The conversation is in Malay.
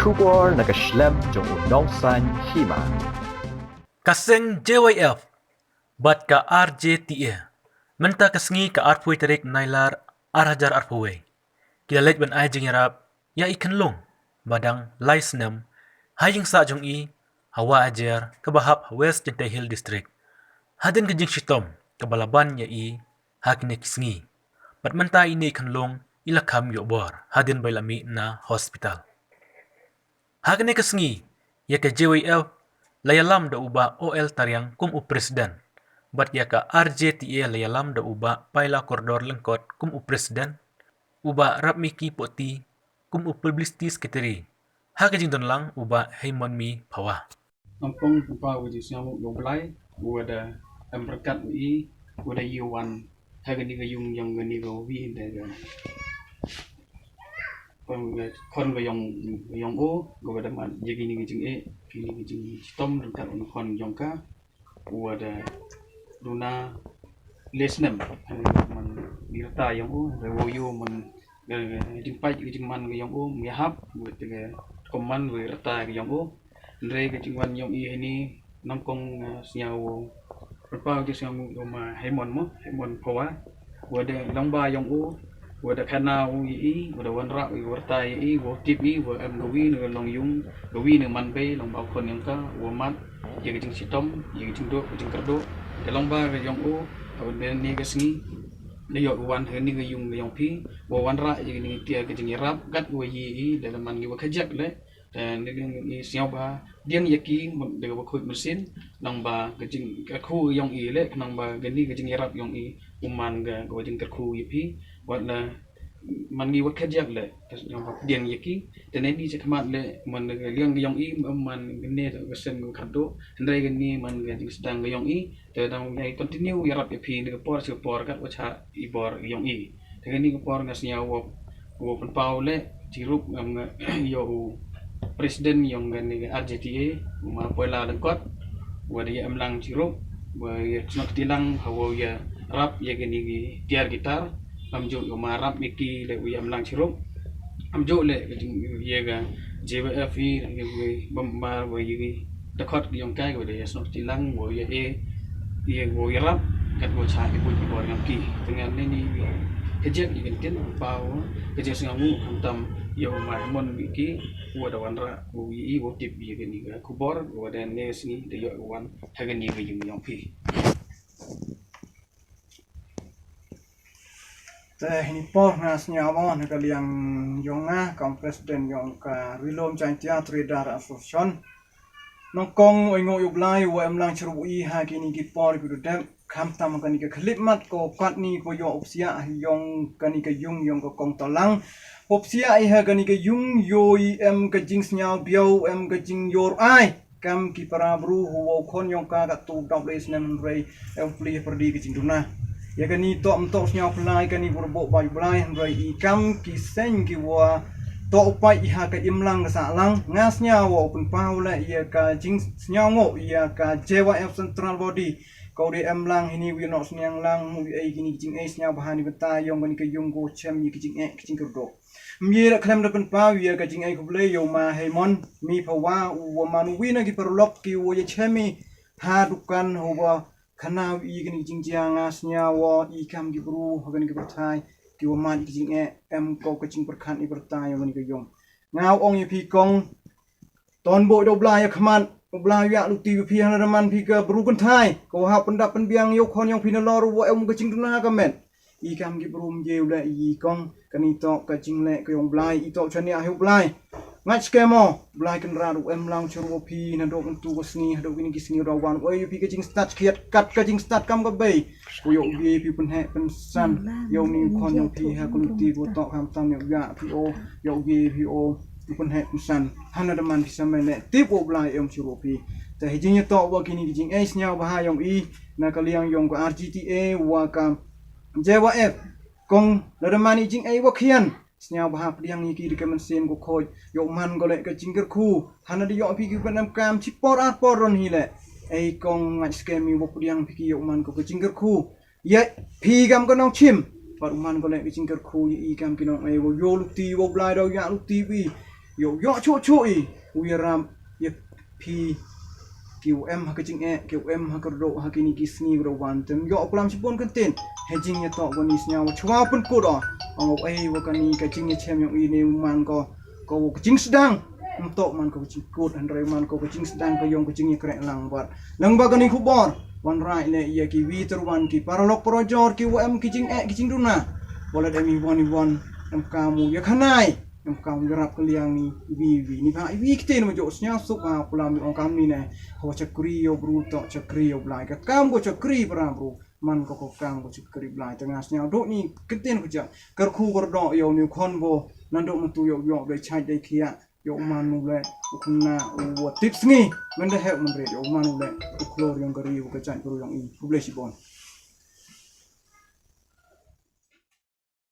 Kubor nakaslem jong udongsan Hima. Kaseng JYF bat ka Rjta menta kasngi ka arpui tarik nailar Wahiajer arpui kila Leit ban ai Jingiarap ya i Khyllung badang Snem haying sa jong i Wahiajer kabahap West Jinta Hill District hadin ka Jingshitom kabalaban ya i hakne kisngi bat menta ini Khyllung ilakam yobor hadin bailami na hospital hakne kasngi ya ka JYF layalam da uba OL tariang kum presiden bat ya ka Rjta layalam da uba paila koridor lengkot kum presiden uba rap miki poti kum publicity secretary haka jing don lang uba Himon mi pawa Nampung pa wajib siamu yoblai wada emberkat wi wada yuan haga ni yung yang ni go wi inda kon go yang o go wada man jegi ni jing e kini jing stom dekat on kon yang ka wada duna Snem man Rjta yang o wo yu man jing pai jing man go yang o mi hap wada koman Rjta yang o Ndre ke cingwan yang ini nangkong siaw berpau ke siaw ma Himon pawa wada longba yang wada kana wada wanra Rjta wo tip wo am gawi ne long yung gawi ne man be long ba kon yang ka wo mat ye ke cing sitom ye ke cing do cing kerdo ke longba ke yang wada ni ke singi ne yo wan he ni ke yung yang pi wo wanra ye ni tia ke Jingiarap gat wo yi dalam man wo khajak le dan ni siapa bah dia yaki dengan bakut mesin nang ba kejing aku yang le nang ba gani kejing Jingiarap yang uman ga kejing terku yipi buat la man ni wakajak le yang dia yaki dan ini cakap le man liang yang man gani kesen kado hendai gani man kejing sedang yang dan yang continue Yarap yipi dengan por support kat wacha ibor yang dengan ni por ngasnya wo penpau le cirup yo presiden yang gani Rjta ma pola lengkot wadi amlang cirup wadi nak tilang hawo ya rap ya gani tiar gitar amjo yo marap miki le wi amlang cirup amjo le ye ga JWF ye bombar wadi dekot yang kai wadi nak tilang wo ya ye wo rap kat wo cha ibu bor yang ki dengan ni kejek yang tin pau kejek sengamu hantam yo mai mon wiki wada wanra wi wo tip ye gani ga kubor wada nes ni de yo wan hagan ye ga yang pi ini por nasnya awon ka liang yonga kam presiden yong ka rilom chain teatri dar association nongkong oingo yublai wo emlang chru'i ha kini ki por ku dem kam tam kan ka klip mat ko kwat ni ko yo opsia yong kan ka yung yong ko kong tolang opsia ai ha kan ka yung yo em ka jing snyao biao em ka jing yor ai kam ki para bru ho kon yong ka tu dop le Snem rei em pli perdi ki jing duna ya kan ni to am to snyao plai kan ni burbo bai blai rei i kam ki sen ki wa to upai iha ka imlang sa lang ngasnya wo pun paula ia ka jing snyango ia ka JYF central body kau di emlang ini we not snyang lang mu ai gini jing ai snya bahani beta yong gani ka yong go chem yi jing ai jing kerdo mira klem da pun pa ia ka jing ai ko ble yo ma Himon mi pawa wo manu wina ki perlok ki wo ye chemi ha dukan ho wa kana i gini jing jiang asnya wo i kam ki bru gani ki bertai ki wo man ki jing em ko ka jing perkhan i bertai gani ka yong ngau ong ye pi kong ton bo do bla ya khman bla ya lu ti pi han man pi ka bru kan thai ko ha pendap pen biang yo kon yang pi na lor wo em ka jing duna ka men i kam ki bru je le i kong kani to ka jing le ka yong blai i to chani a hu blai ngai skemo blai kan ra du em lang churu pi na do kan tu ko sni do wini ki sni ro wan oi pi ka jing start kiat kat ka jing start kam ka bei ko yo pi pen he pen san yo ni kon yang pi ha kun ti ko to kam tam yo ya pi o yo pi o pen he pen san han da man pi sam le ti po blai em churu pi ta he jing to wa kini ki jing es nya ba ha yong i na ka liang yong ko Rjta wa ka JYF kong da man i jing ai wa khian snya bah priang ni ki ke sen ko khoj yo man go le ka jingker khu hana di yo pi ki ban kam chipor a poron hi le ai kong ngai skemi wo priang pi ki yo man ko ka jingker khu ye pi gam ko nong chim par man go le ka jingker khu i kam ki nong ai wo yo lu ti wo blai do ya lu ti wi yo chu wiram ya pi QM hakajing QM hakardo hakini kisni browan tem yo pulam sipon kenten hedging ya to bonis nya chwa pun ko do angop wakani kajing ya chem yang ini man ko kajing sedang untuk man ko kajing kut andrai man ko kajing sedang ko yong kajing ya krek lang bagani kubor wan rai ne ya ki wi terwan ki paralok projor QM kajing duna boleh demi won em kamu ya kanai em kamu garap kaliang ni wi ni ba wi kiten mo jo snya sup ha pulam ong kam ni ne ho chakri yo bru to chakri yo blai ka kam go chakri pra bru man ko kam go chakri blai tengah snya do ni kiten ko ja kar khu gor do yo ni khon bo nan do mutu yo be chai dei khia yo man nu le ukna wo tips ni men de he men re yo man nu le klor yang gari ko chai bru yang i publish bon